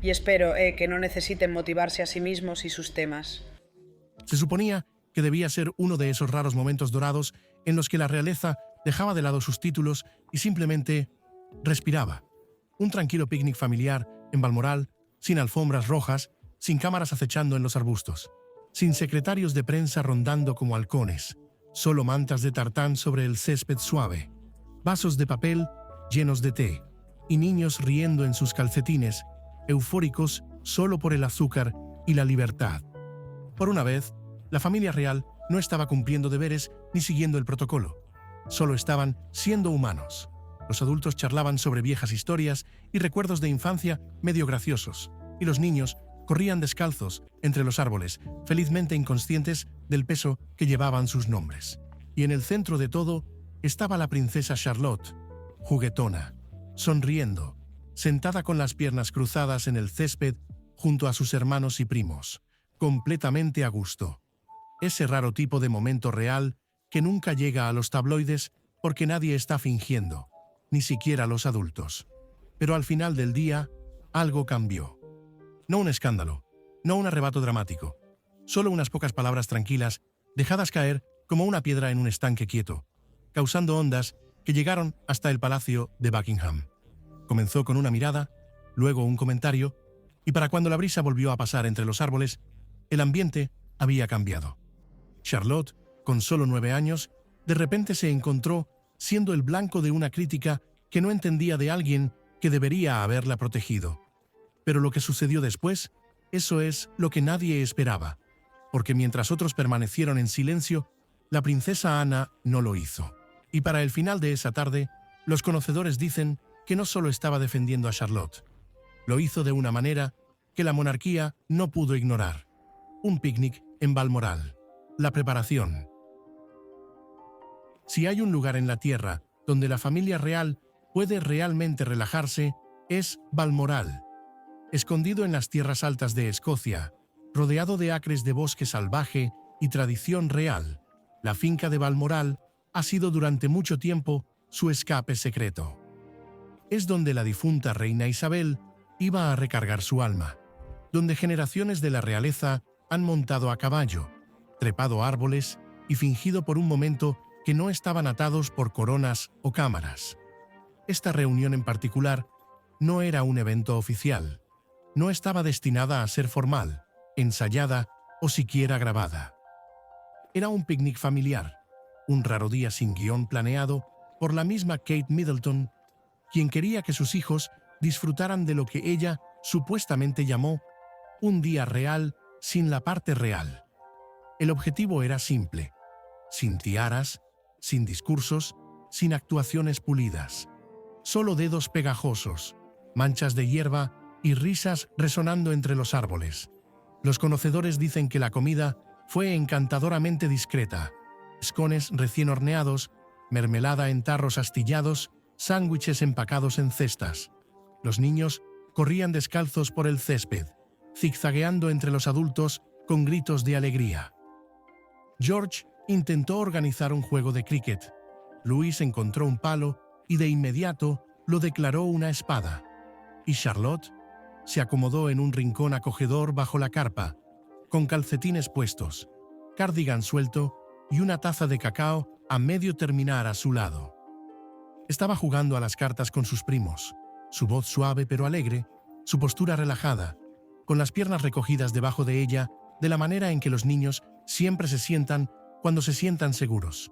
y espero que no necesiten motivarse a sí mismos y sus temas. Se suponía que debía ser uno de esos raros momentos dorados en los que la realeza dejaba de lado sus títulos y simplemente respiraba. Un tranquilo picnic familiar en Balmoral, sin alfombras rojas, sin cámaras acechando en los arbustos, sin secretarios de prensa rondando como halcones, solo mantas de tartán sobre el césped suave, vasos de papel llenos de té, y niños riendo en sus calcetines, eufóricos solo por el azúcar y la libertad. Por una vez, la familia real no estaba cumpliendo deberes ni siguiendo el protocolo. Solo estaban siendo humanos. Los adultos charlaban sobre viejas historias y recuerdos de infancia medio graciosos, y los niños corrían descalzos entre los árboles, felizmente inconscientes del peso que llevaban sus nombres. Y en el centro de todo estaba la princesa Charlotte, juguetona, sonriendo, sentada con las piernas cruzadas en el césped junto a sus hermanos y primos, completamente a gusto. Ese raro tipo de momento real que nunca llega a los tabloides porque nadie está fingiendo, ni siquiera los adultos. Pero al final del día, algo cambió. No un escándalo, no un arrebato dramático, solo unas pocas palabras tranquilas, dejadas caer como una piedra en un estanque quieto, causando ondas que llegaron hasta el palacio de Buckingham. Comenzó con una mirada, luego un comentario, y para cuando la brisa volvió a pasar entre los árboles, el ambiente había cambiado. Charlotte, con solo 9 años, de repente se encontró siendo el blanco de una crítica que no entendía de alguien que debería haberla protegido. Pero lo que sucedió después, eso es lo que nadie esperaba, porque mientras otros permanecieron en silencio, la princesa Ana no lo hizo. Y para el final de esa tarde, los conocedores dicen que no solo estaba defendiendo a Charlotte, lo hizo de una manera que la monarquía no pudo ignorar. Un picnic en Balmoral. La preparación. Si hay un lugar en la tierra donde la familia real puede realmente relajarse, es Balmoral. Escondido en las tierras altas de Escocia, rodeado de acres de bosque salvaje y tradición real, la finca de Balmoral ha sido durante mucho tiempo su escape secreto. Es donde la difunta reina Isabel iba a recargar su alma, donde generaciones de la realeza han montado a caballo, trepado árboles y fingido por un momento que no estaban atados por coronas o cámaras. Esta reunión en particular no era un evento oficial, no estaba destinada a ser formal, ensayada o siquiera grabada. Era un picnic familiar, un raro día sin guión planeado por la misma Kate Middleton, quien quería que sus hijos disfrutaran de lo que ella supuestamente llamó un día real sin la parte real. El objetivo era simple, sin tiaras, sin discursos, sin actuaciones pulidas. Solo dedos pegajosos, manchas de hierba y risas resonando entre los árboles. Los conocedores dicen que la comida fue encantadoramente discreta. Scones recién horneados, mermelada en tarros astillados, sándwiches empacados en cestas. Los niños corrían descalzos por el césped, zigzagueando entre los adultos con gritos de alegría. George intentó organizar un juego de cricket. Louis encontró un palo y de inmediato lo declaró una espada. Y Charlotte se acomodó en un rincón acogedor bajo la carpa, con calcetines puestos, cardigan suelto y una taza de cacao a medio terminar a su lado. Estaba jugando a las cartas con sus primos, su voz suave pero alegre, su postura relajada, con las piernas recogidas debajo de ella, de la manera en que los niños siempre se sientan cuando se sientan seguros.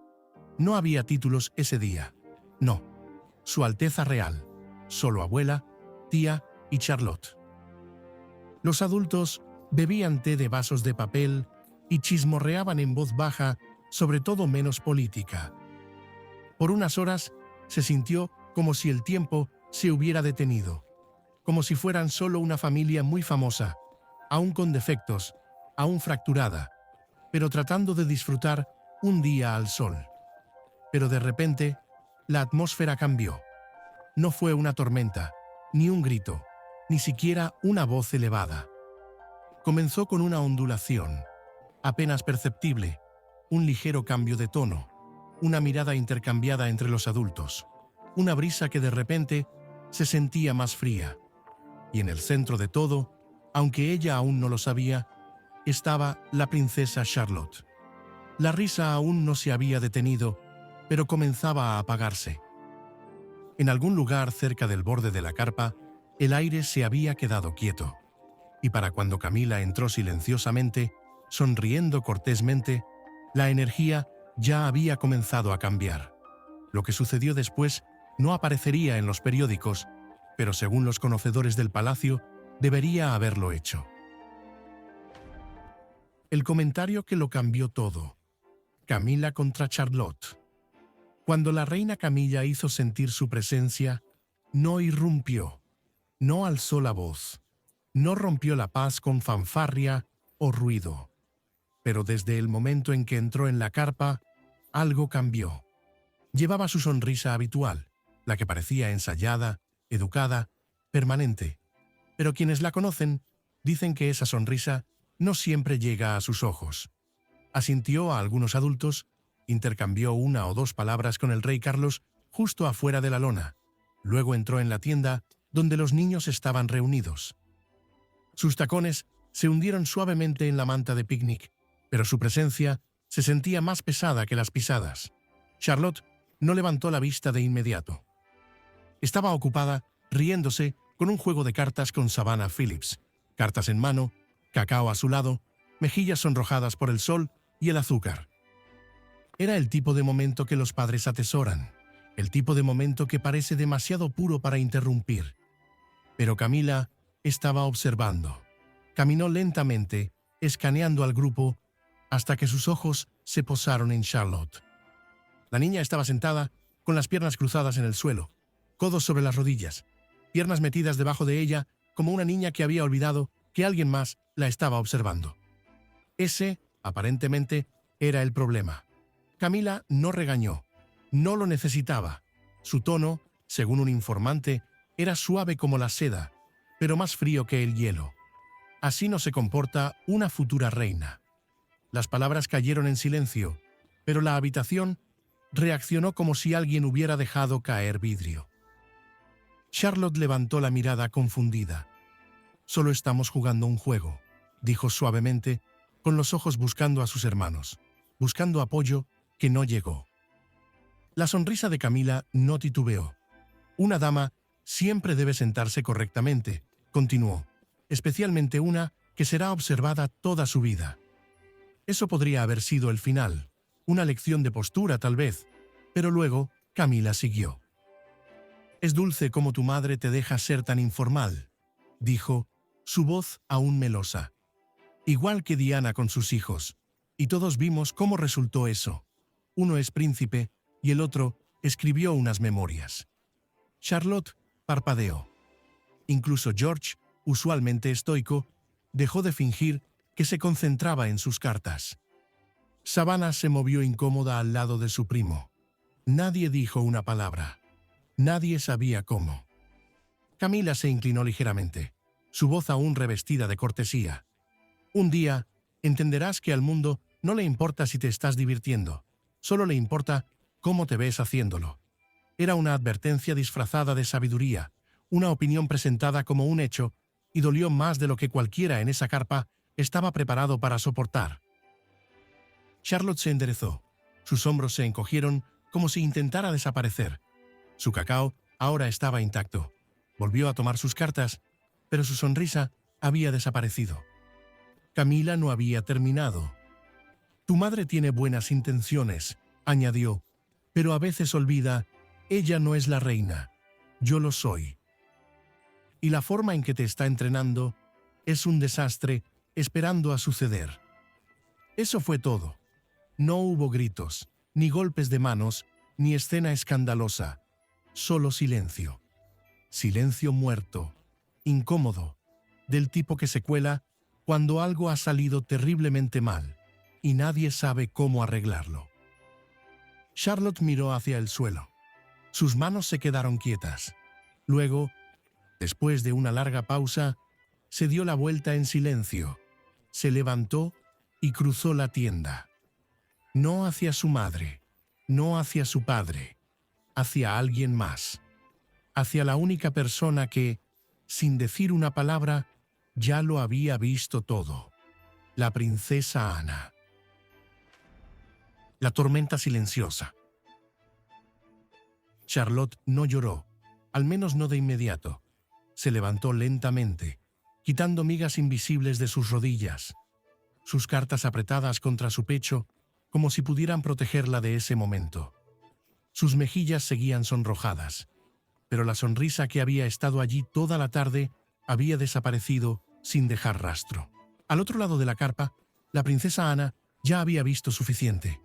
No había títulos ese día. No. Su Alteza Real. Solo abuela, tía y Charlotte. Los adultos bebían té de vasos de papel y chismorreaban en voz baja, sobre todo menos política. Por unas horas se sintió como si el tiempo se hubiera detenido, como si fueran solo una familia muy famosa, aún con defectos, aún fracturada, pero tratando de disfrutar un día al sol. Pero de repente, la atmósfera cambió. No fue una tormenta, ni un grito, ni siquiera una voz elevada. Comenzó con una ondulación, apenas perceptible, un ligero cambio de tono, una mirada intercambiada entre los adultos, una brisa que de repente se sentía más fría. y en el centro de todo, aunque ella aún no lo sabía, estaba la princesa Charlotte. La risa aún no se había detenido, pero comenzaba a apagarse. En algún lugar cerca del borde de la carpa, el aire se había quedado quieto, y para cuando Camila entró silenciosamente, sonriendo cortésmente, la energía ya había comenzado a cambiar. Lo que sucedió después no aparecería en los periódicos, pero según los conocedores del palacio, debería haberlo hecho. El comentario que lo cambió todo. Camila contra Charlotte. Cuando la reina Camilla hizo sentir su presencia, no irrumpió, no alzó la voz, no rompió la paz con fanfarria o ruido. Pero desde el momento en que entró en la carpa, algo cambió. Llevaba su sonrisa habitual, la que parecía ensayada, educada, permanente. Pero quienes la conocen dicen que esa sonrisa no siempre llega a sus ojos. Asintió a algunos adultos, intercambió una o dos palabras con el rey Carlos justo afuera de la lona. Luego entró en la tienda donde los niños estaban reunidos. Sus tacones se hundieron suavemente en la manta de picnic, pero su presencia se sentía más pesada que las pisadas. Charlotte no levantó la vista de inmediato. Estaba ocupada riéndose con un juego de cartas con Savannah Phillips, cartas en mano, cacao a su lado, mejillas sonrojadas por el sol y el azúcar. Era el tipo de momento que los padres atesoran, el tipo de momento que parece demasiado puro para interrumpir. Pero Camila estaba observando. Caminó lentamente, escaneando al grupo, hasta que sus ojos se posaron en Charlotte. La niña estaba sentada, con las piernas cruzadas en el suelo, codos sobre las rodillas, piernas metidas debajo de ella, como una niña que había olvidado que alguien más la estaba observando. Ese, aparentemente, era el problema. Camila no regañó, no lo necesitaba. Su tono, según un informante, era suave como la seda, pero más frío que el hielo. Así no se comporta una futura reina. Las palabras cayeron en silencio, pero la habitación reaccionó como si alguien hubiera dejado caer vidrio. Charlotte levantó la mirada confundida. «Solo estamos jugando un juego», dijo suavemente, con los ojos buscando a sus hermanos, buscando apoyo que no llegó. La sonrisa de Camila no titubeó. «Una dama siempre debe sentarse correctamente», continuó, «especialmente una que será observada toda su vida». Eso podría haber sido el final, una lección de postura tal vez, pero luego Camila siguió. «Es dulce como tu madre te deja ser tan informal», dijo, su voz aún melosa. «Igual que Diana con sus hijos, y todos vimos cómo resultó eso. Uno es príncipe y el otro escribió unas memorias». Charlotte parpadeó. Incluso George, usualmente estoico, dejó de fingir que se concentraba en sus cartas. Savannah se movió incómoda al lado de su primo. Nadie dijo una palabra. Nadie sabía cómo. Camila se inclinó ligeramente, su voz aún revestida de cortesía. «Un día entenderás que al mundo no le importa si te estás divirtiendo, solo le importa cómo te ves haciéndolo». Era una advertencia disfrazada de sabiduría, una opinión presentada como un hecho, y dolió más de lo que cualquiera en esa carpa estaba preparado para soportar. Charlotte se enderezó. Sus hombros se encogieron como si intentara desaparecer. Su cacao ahora estaba intacto. Volvió a tomar sus cartas, pero su sonrisa había desaparecido. Camila no había terminado. «Tu madre tiene buenas intenciones», añadió, «pero a veces olvida, ella no es la reina, yo lo soy. Y la forma en que te está entrenando es un desastre esperando a suceder». Eso fue todo. No hubo gritos, ni golpes de manos, ni escena escandalosa. Solo silencio. Silencio muerto, incómodo, del tipo que se cuela cuando algo ha salido terriblemente mal y nadie sabe cómo arreglarlo. Charlotte miró hacia el suelo. Sus manos se quedaron quietas. Luego, después de una larga pausa, se dio la vuelta en silencio, se levantó y cruzó la tienda. No hacia su madre, no hacia su padre, hacia alguien más. Hacia la única persona que, sin decir una palabra, ya lo había visto todo. La princesa Ana. La tormenta silenciosa. Charlotte no lloró, al menos no de inmediato. Se levantó lentamente, quitando migas invisibles de sus rodillas, sus cartas apretadas contra su pecho, como si pudieran protegerla de ese momento. Sus mejillas seguían sonrojadas, pero la sonrisa que había estado allí toda la tarde había desaparecido sin dejar rastro. Al otro lado de la carpa, la princesa Ana ya había visto suficiente.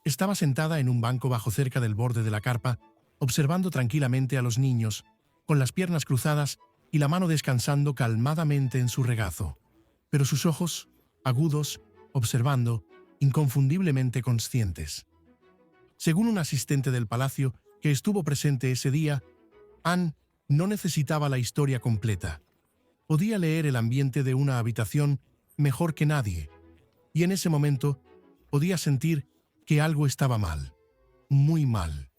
Estaba sentada en un banco bajo cerca del borde de la carpa, observando tranquilamente a los niños, con las piernas cruzadas y la mano descansando calmadamente en su regazo. Pero sus ojos, agudos, observando, inconfundiblemente conscientes. Según un asistente del palacio que estuvo presente ese día, Anne no necesitaba la historia completa. Podía leer el ambiente de una habitación mejor que nadie, y en ese momento podía sentir que algo estaba mal, muy mal.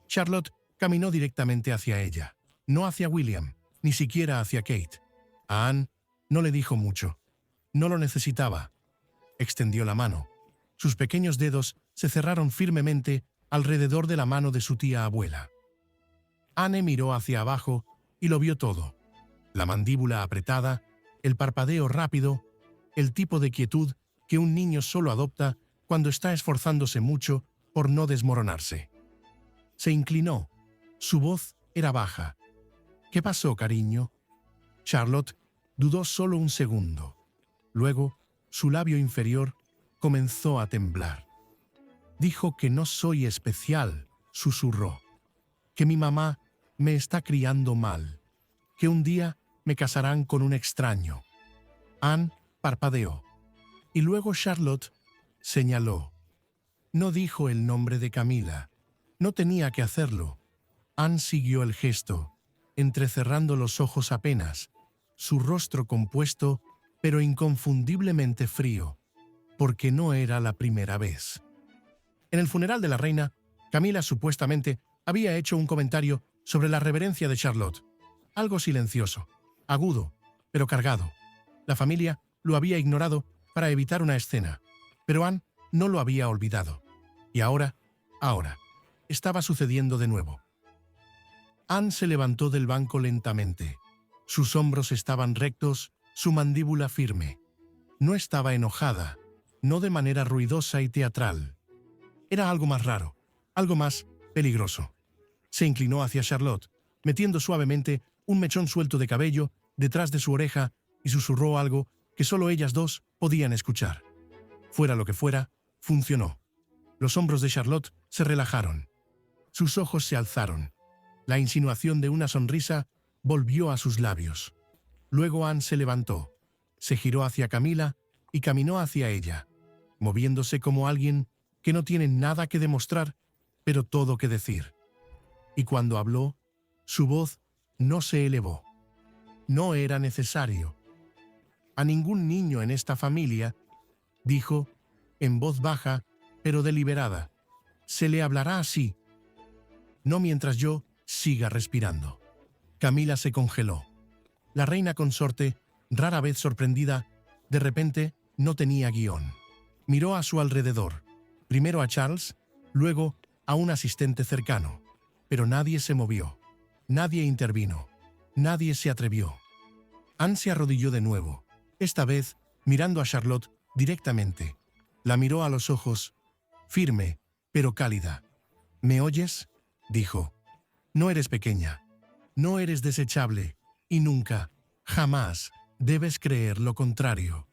Charlotte caminó directamente hacia ella, no hacia William, ni siquiera hacia Kate. A Anne no le dijo mucho. No lo necesitaba. Extendió la mano. Sus pequeños dedos se cerraron firmemente alrededor de la mano de su tía abuela. Anne miró hacia abajo y lo vio todo. La mandíbula apretada, el parpadeo rápido, el tipo de quietud que un niño solo adopta cuando está esforzándose mucho por no desmoronarse. Se inclinó. Su voz era baja. «¿Qué pasó, cariño?» Charlotte dudó solo un segundo. Luego, su labio inferior comenzó a temblar. «Dijo que no soy especial», susurró. «Que mi mamá me está criando mal. Que un día me casarán con un extraño». Anne parpadeó. Y luego Charlotte señaló. No dijo el nombre de Camila. No tenía que hacerlo. Anne siguió el gesto, entrecerrando los ojos apenas, su rostro compuesto, pero inconfundiblemente frío, porque no era la primera vez. En el funeral de la reina, Camila supuestamente había hecho un comentario sobre la reverencia de Charlotte. Algo silencioso, agudo, pero cargado. La familia lo había ignorado para evitar una escena, pero Anne no lo había olvidado. Y ahora, estaba sucediendo de nuevo. Anne se levantó del banco lentamente. Sus hombros estaban rectos, su mandíbula firme. No estaba enojada, no de manera ruidosa y teatral. Era algo más raro, algo más peligroso. Se inclinó hacia Charlotte, metiendo suavemente un mechón suelto de cabello detrás de su oreja y susurró algo que solo ellas dos podían escuchar. Fuera lo que fuera, funcionó. Los hombros de Charlotte se relajaron. Sus ojos se alzaron. La insinuación de una sonrisa volvió a sus labios. Luego Anne se levantó, se giró hacia Camila y caminó hacia ella, moviéndose como alguien que no tiene nada que demostrar, pero todo que decir. Y cuando habló, su voz no se elevó. No era necesario. A ningún niño en esta familia, dijo, en voz baja, pero deliberada, se le hablará así. No mientras yo siga respirando. Camila se congeló. La reina consorte, rara vez sorprendida, de repente no tenía guión. Miró a su alrededor, primero a Charles, luego a un asistente cercano, pero nadie se movió, nadie intervino, nadie se atrevió. Anne se arrodilló de nuevo, esta vez mirando a Charlotte directamente. La miró a los ojos, firme, pero cálida. «¿Me oyes?», dijo. «No eres pequeña, no eres desechable, y nunca, jamás, debes creer lo contrario».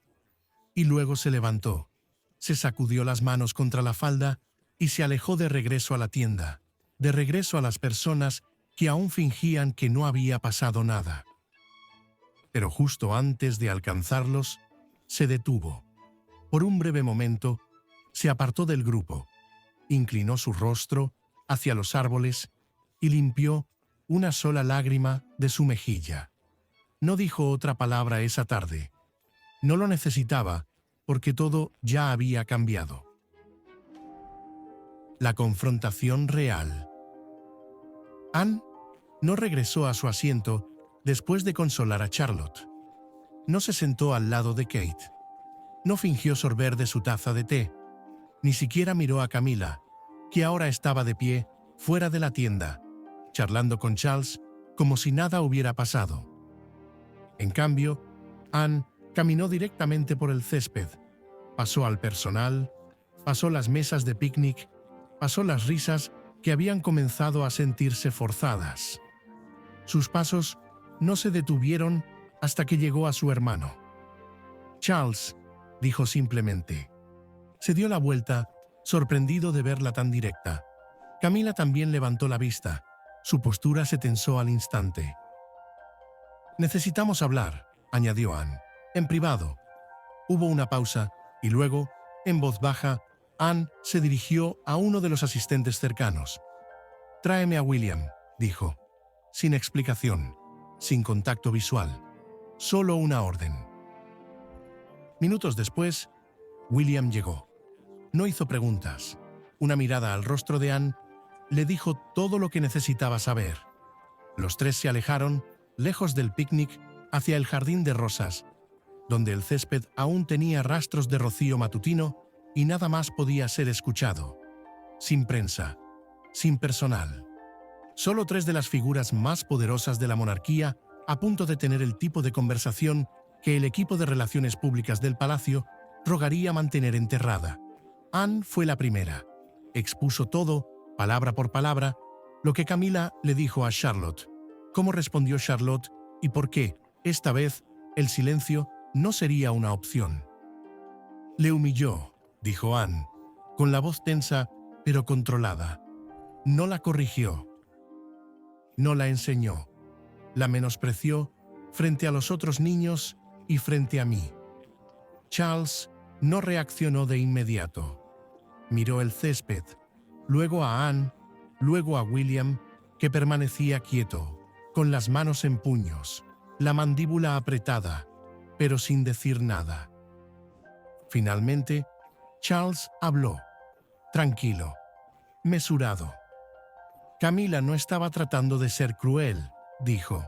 Y luego se levantó, se sacudió las manos contra la falda y se alejó de regreso a la tienda, de regreso a las personas que aún fingían que no había pasado nada. Pero justo antes de alcanzarlos, se detuvo. Por un breve momento, se apartó del grupo, inclinó su rostro hacia los árboles y limpió una sola lágrima de su mejilla. No dijo otra palabra esa tarde. No lo necesitaba, porque todo ya había cambiado. La confrontación real. Anne no regresó a su asiento después de consolar a Charlotte. No se sentó al lado de Kate. No fingió sorber de su taza de té. Ni siquiera miró a Camila, que ahora estaba de pie, fuera de la tienda, charlando con Charles como si nada hubiera pasado. En cambio, Anne caminó directamente por el césped, pasó al personal, pasó las mesas de picnic, pasó las risas que habían comenzado a sentirse forzadas. Sus pasos no se detuvieron hasta que llegó a su hermano. «Charles», dijo simplemente. Se dio la vuelta, sorprendido de verla tan directa. Camila también levantó la vista. Su postura se tensó al instante. «Necesitamos hablar», añadió Anne, «en privado». Hubo una pausa y luego, en voz baja, Anne se dirigió a uno de los asistentes cercanos. «Tráeme a William», dijo, sin explicación, sin contacto visual, solo una orden. Minutos después, William llegó. No hizo preguntas. Una mirada al rostro de Anne le dijo todo lo que necesitaba saber. Los tres se alejaron, lejos del picnic, hacia el jardín de rosas, donde el césped aún tenía rastros de rocío matutino y nada más podía ser escuchado. Sin prensa, sin personal. Solo tres de las figuras más poderosas de la monarquía a punto de tener el tipo de conversación que el equipo de relaciones públicas del palacio rogaría mantener enterrada. Anne fue la primera. Expuso todo, palabra por palabra, lo que Camila le dijo a Charlotte, cómo respondió Charlotte y por qué, esta vez, el silencio no sería una opción. «Le humilló», dijo Anne, con la voz tensa pero controlada. No la corrigió. No la enseñó. La menospreció frente a los otros niños y frente a mí. Charles no reaccionó de inmediato. Miró el césped, luego a Anne, luego a William, que permanecía quieto, con las manos en puños, la mandíbula apretada, pero sin decir nada. Finalmente, Charles habló, tranquilo, mesurado. «Camila no estaba tratando de ser cruel», dijo.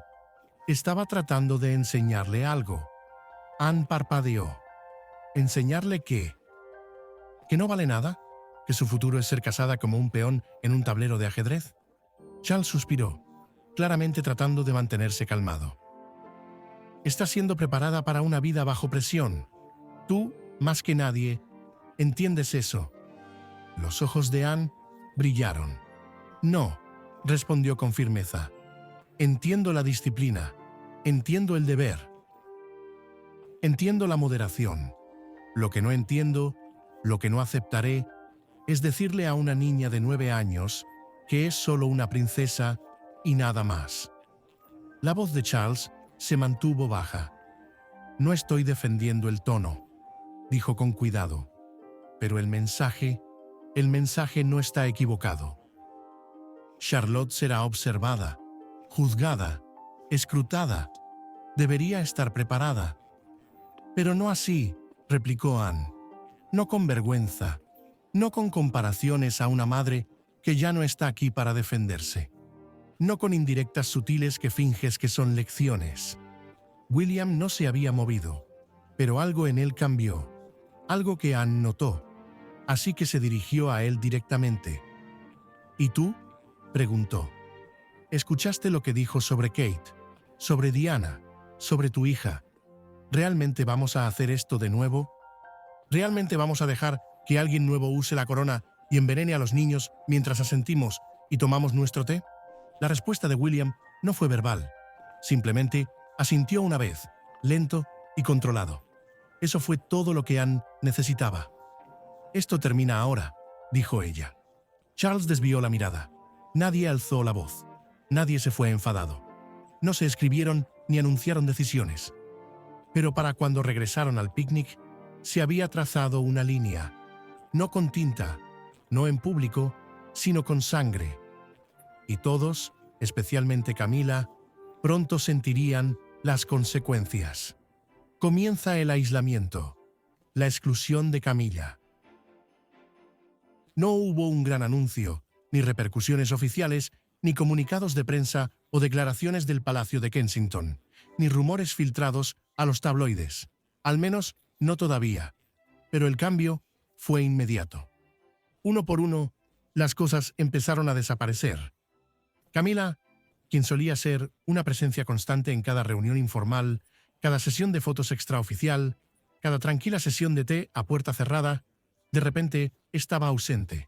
«Estaba tratando de enseñarle algo». Anne parpadeó. «¿Enseñarle qué? ¿Que no vale nada? ¿Que su futuro es ser casada como un peón en un tablero de ajedrez?» Charles suspiró, claramente tratando de mantenerse calmado. «Está siendo preparada para una vida bajo presión. Tú, más que nadie, entiendes eso». Los ojos de Anne brillaron. «No», respondió con firmeza. «Entiendo la disciplina. Entiendo el deber. Entiendo la moderación. Lo que no entiendo, lo que no aceptaré, es decirle a una niña de 9 años que es solo una princesa y nada más». La voz de Charles se mantuvo baja. «No estoy defendiendo el tono», dijo con cuidado. «Pero el mensaje no está equivocado. Charlotte será observada, juzgada, escrutada. Debería estar preparada». «Pero no así», replicó Anne. «No con vergüenza, no con comparaciones a una madre que ya no está aquí para defenderse. No con indirectas sutiles que finges que son lecciones». William no se había movido, pero algo en él cambió, algo que Anne notó, así que se dirigió a él directamente. «¿Y tú?», preguntó. «¿Escuchaste lo que dijo sobre Kate, sobre Diana, sobre tu hija? ¿Realmente vamos a hacer esto de nuevo? ¿Realmente vamos a dejar que alguien nuevo use la corona y envenene a los niños mientras asentimos y tomamos nuestro té?» La respuesta de William no fue verbal. Simplemente asintió una vez, lento y controlado. Eso fue todo lo que Anne necesitaba. «Esto termina ahora», dijo ella. Charles desvió la mirada. Nadie alzó la voz. Nadie se fue enfadado. No se escribieron ni anunciaron decisiones. Pero para cuando regresaron al picnic, se había trazado una línea. No con tinta, no en público, sino con sangre. Y todos, especialmente Camila, pronto sentirían las consecuencias. Comienza el aislamiento, la exclusión de Camila. No hubo un gran anuncio, ni repercusiones oficiales, ni comunicados de prensa o declaraciones del Palacio de Kensington, ni rumores filtrados a los tabloides. Al menos no todavía. Pero el cambio fue inmediato. Uno por uno, las cosas empezaron a desaparecer. Camila, quien solía ser una presencia constante en cada reunión informal, cada sesión de fotos extraoficial, cada tranquila sesión de té a puerta cerrada, de repente estaba ausente.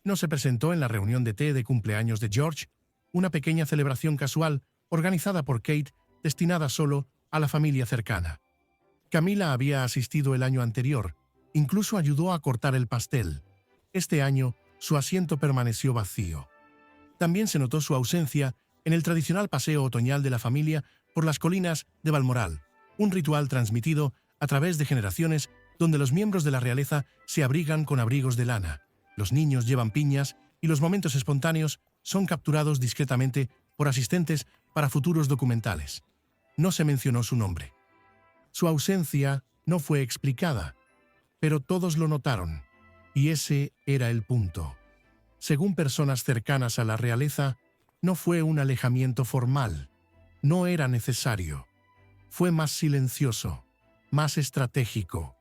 No se presentó en la reunión de té de cumpleaños de George, una pequeña celebración casual organizada por Kate destinada solo a la familia cercana. Camila había asistido el año anterior, incluso ayudó a cortar el pastel. Este año, su asiento permaneció vacío. También se notó su ausencia en el tradicional paseo otoñal de la familia por las colinas de Balmoral, un ritual transmitido a través de generaciones donde los miembros de la realeza se abrigan con abrigos de lana, los niños llevan piñas y los momentos espontáneos son capturados discretamente por asistentes para futuros documentales. No se mencionó su nombre. Su ausencia no fue explicada, pero todos lo notaron, y ese era el punto. Según personas cercanas a la realeza, no fue un alejamiento formal, no era necesario. Fue más silencioso, más estratégico.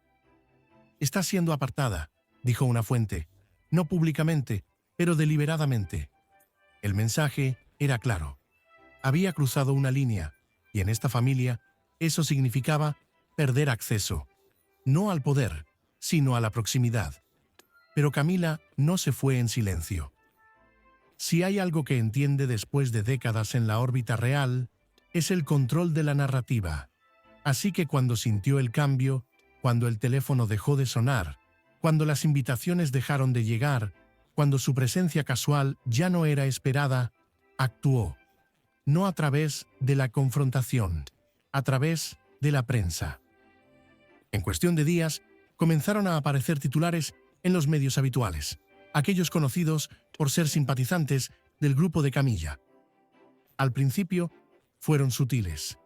«Está siendo apartada», dijo una fuente, no públicamente, pero deliberadamente. El mensaje era claro. Había cruzado una línea, y en esta familia eso significaba perder acceso, no al poder, sino a la proximidad. Pero Camila no se fue en silencio. Si hay algo que entiende después de décadas en la órbita real, es el control de la narrativa. Así que cuando sintió el cambio, cuando el teléfono dejó de sonar, cuando las invitaciones dejaron de llegar, cuando su presencia casual ya no era esperada, actuó. No a través de la confrontación, a través de la prensa. En cuestión de días, comenzaron a aparecer titulares en los medios habituales, aquellos conocidos por ser simpatizantes del grupo de Camilla. Al principio, fueron sutiles.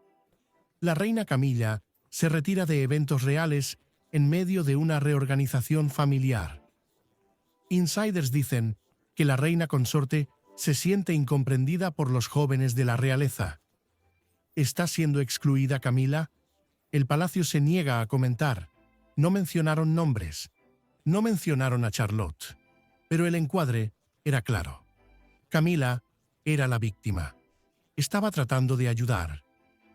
La reina Camilla se retira de eventos reales en medio de una reorganización familiar. Insiders dicen que la reina consorte se siente incomprendida por los jóvenes de la realeza. ¿Está siendo excluida Camila? El palacio se niega a comentar. No mencionaron nombres. No mencionaron a Charlotte. Pero el encuadre era claro. Camila era la víctima. Estaba tratando de ayudar.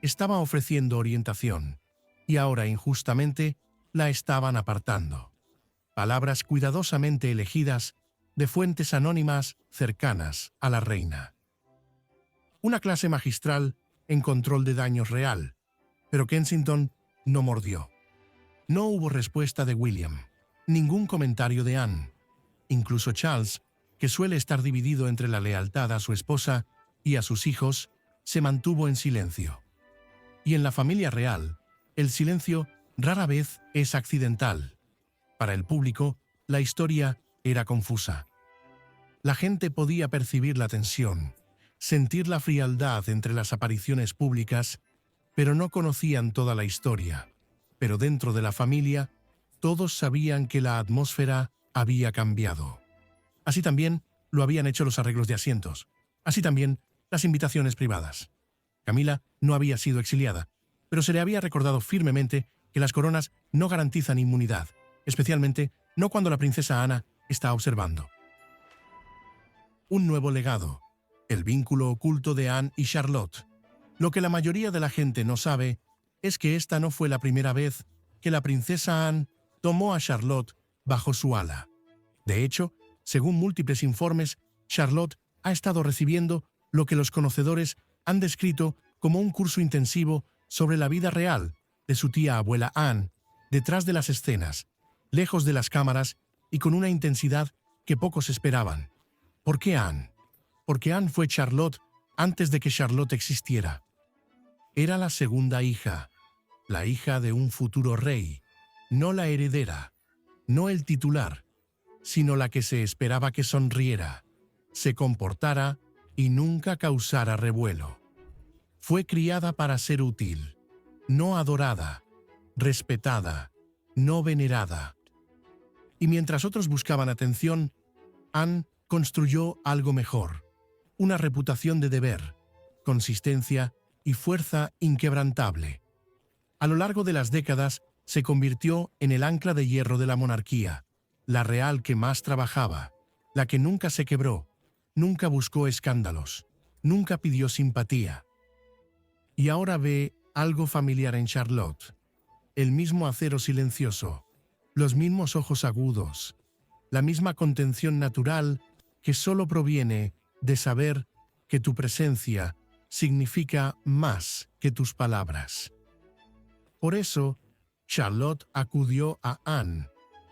Estaba ofreciendo orientación. Y ahora, injustamente, la estaban apartando. Palabras cuidadosamente elegidas de fuentes anónimas cercanas a la reina. Una clase magistral en control de daños real, pero Kensington no mordió. No hubo respuesta de William, ningún comentario de Anne. Incluso Charles, que suele estar dividido entre la lealtad a su esposa y a sus hijos, se mantuvo en silencio. Y en la familia real, el silencio rara vez es accidental. Para el público, la historia era confusa. La gente podía percibir la tensión, sentir la frialdad entre las apariciones públicas, pero no conocían toda la historia. Pero dentro de la familia, todos sabían que la atmósfera había cambiado. Así también lo habían hecho los arreglos de asientos. Así también las invitaciones privadas. Camila no había sido exiliada, pero se le había recordado firmemente que las coronas no garantizan inmunidad, especialmente no cuando la princesa Ana está observando. Un nuevo legado, el vínculo oculto de Anne y Charlotte. Lo que la mayoría de la gente no sabe es que esta no fue la primera vez que la princesa Anne tomó a Charlotte bajo su ala. De hecho, según múltiples informes, Charlotte ha estado recibiendo lo que los conocedores han descrito como un curso intensivo sobre la vida real de su tía abuela Anne, detrás de las escenas, lejos de las cámaras y con una intensidad que pocos esperaban. ¿Por qué Anne? Porque Anne fue Charlotte antes de que Charlotte existiera. Era la segunda hija, la hija de un futuro rey, no la heredera, no el titular, sino la que se esperaba que sonriera, se comportara y nunca causara revuelo. Fue criada para ser útil, no adorada, respetada, no venerada. Y mientras otros buscaban atención, Anne construyó algo mejor, una reputación de deber, consistencia y fuerza inquebrantable. A lo largo de las décadas se convirtió en el ancla de hierro de la monarquía, la real que más trabajaba, la que nunca se quebró, nunca buscó escándalos, nunca pidió simpatía. Y ahora ve algo familiar en Charlotte, el mismo acero silencioso, los mismos ojos agudos, la misma contención natural que solo proviene de saber que tu presencia significa más que tus palabras. Por eso, Charlotte acudió a Anne,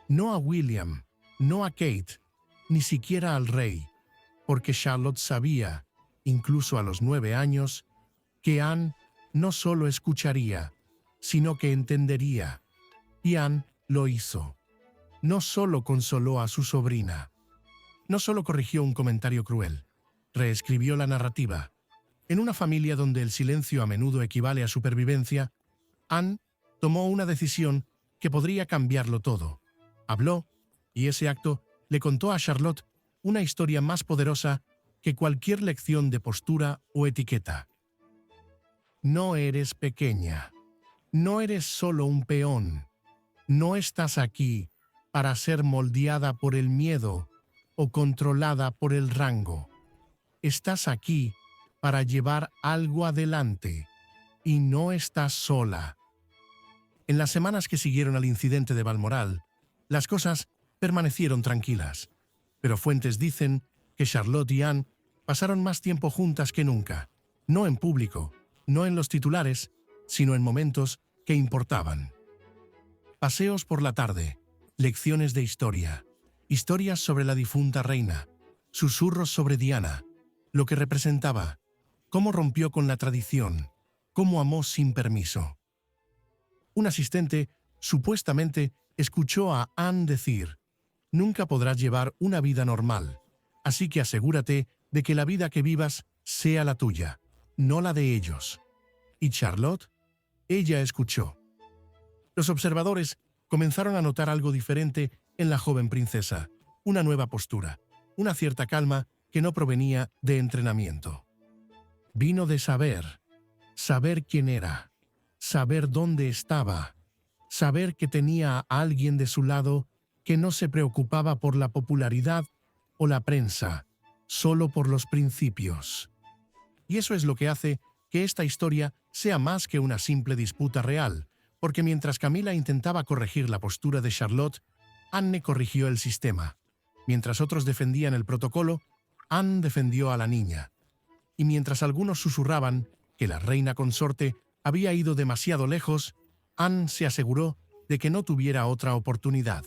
no a William, no a Kate, ni siquiera al rey, porque Charlotte sabía, incluso a los 9 años, que Anne no solo escucharía, sino que entendería. Y Anne lo hizo. No solo consoló a su sobrina, no solo corrigió un comentario cruel, reescribió la narrativa. En una familia donde el silencio a menudo equivale a supervivencia, Anne tomó una decisión que podría cambiarlo todo. Habló, y ese acto le contó a Charlotte una historia más poderosa que cualquier lección de postura o etiqueta. No eres pequeña. No eres solo un peón. No estás aquí para ser moldeada por el miedo o controlada por el rango. Estás aquí para llevar algo adelante y no estás sola. En las semanas que siguieron al incidente de Balmoral, las cosas permanecieron tranquilas, pero fuentes dicen que Charlotte y Anne pasaron más tiempo juntas que nunca, no en público, no en los titulares, sino en momentos que importaban. Paseos por la tarde, lecciones de historia, historias sobre la difunta reina, susurros sobre Diana, lo que representaba, cómo rompió con la tradición, cómo amó sin permiso. Un asistente, supuestamente, escuchó a Anne decir: «Nunca podrás llevar una vida normal, así que asegúrate de que la vida que vivas sea la tuya, no la de ellos». ¿Y Charlotte? Ella escuchó. Los observadores comenzaron a notar algo diferente en la joven princesa, una nueva postura, una cierta calma que no provenía de entrenamiento. Vino de saber quién era, saber dónde estaba, saber que tenía a alguien de su lado que no se preocupaba por la popularidad o la prensa, solo por los principios. Y eso es lo que hace que esta historia sea más que una simple disputa real, porque mientras Camila intentaba corregir la postura de Charlotte, Anne corrigió el sistema. Mientras otros defendían el protocolo, Anne defendió a la niña. Y mientras algunos susurraban que la reina consorte había ido demasiado lejos, Anne se aseguró de que no tuviera otra oportunidad.